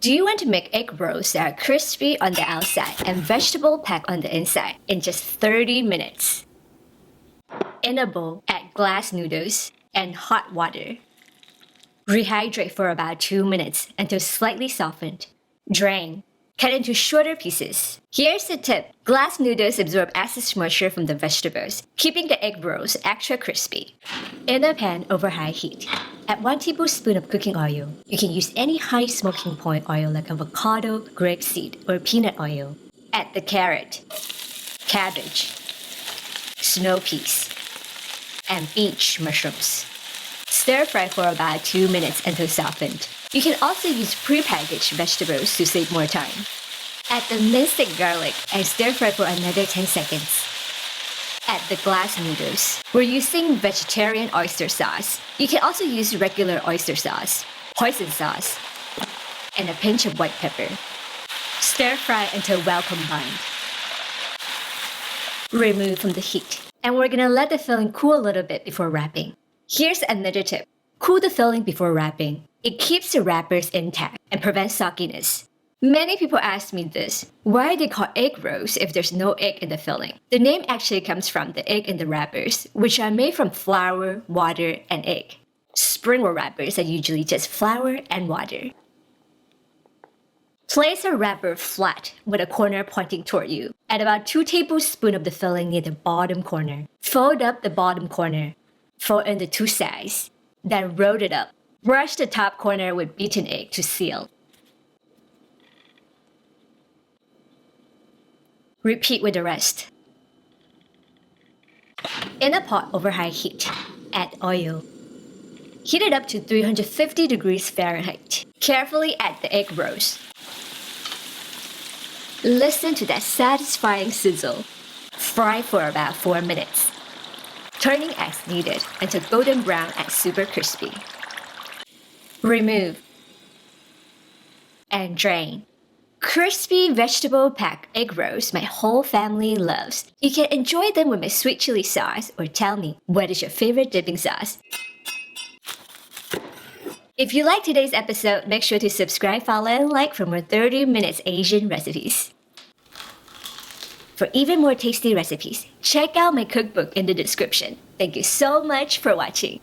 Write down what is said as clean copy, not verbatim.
Do you want to make egg rolls that are crispy on the outside and vegetable packed on the inside in just 30 minutes? In a bowl, add glass noodles and hot water. Rehydrate for about 2 minutes until slightly softened. Drain. Cut into shorter pieces. Here's the tip. Glass noodles absorb excess moisture from the vegetables, keeping the egg rolls extra crispy. In a pan over high heat, add 1 tablespoon of cooking oil. You can use any high smoking point oil like avocado, grapeseed, or peanut oil. Add the carrot, cabbage, snow peas, and beech mushrooms. Stir fry for about 2 minutes until softened. You can also use pre-packaged vegetables to save more time. Add the minced garlic and stir fry for another 10 seconds. Add the glass noodles. We're using vegetarian oyster sauce. You can also use regular oyster sauce, hoisin sauce, and a pinch of white pepper. Stir fry until well combined. Remove from the heat. And we're gonna let the filling cool a little bit before wrapping. Here's another tip. Cool the filling before wrapping. It keeps the wrappers intact and prevents sogginess. Many people ask me this. Why are they called egg rolls if there's no egg in the filling? The name actually comes from the egg in the wrappers, which are made from flour, water, and egg. Spring roll wrappers are usually just flour and water. Place a wrapper flat with a corner pointing toward you. Add about 2 tablespoons of the filling near the bottom corner. Fold up the bottom corner. Fold in the 2 sides. Then roll it up. Brush the top corner with beaten egg to seal. Repeat with the rest. In a pot over high heat, add oil. Heat it up to 350 degrees Fahrenheit. Carefully add the egg rolls. Listen to that satisfying sizzle. Fry for about 4 minutes. Turning as needed until golden brown and super crispy. Remove and drain. Crispy vegetable-packed egg rolls my whole family loves. You can enjoy them with my sweet chili sauce or tell me what is your favorite dipping sauce. If you like today's episode, make sure to subscribe, follow, and like for more 30 minutes Asian recipes. For even more tasty recipes, check out my cookbook in the description. Thank you so much for watching.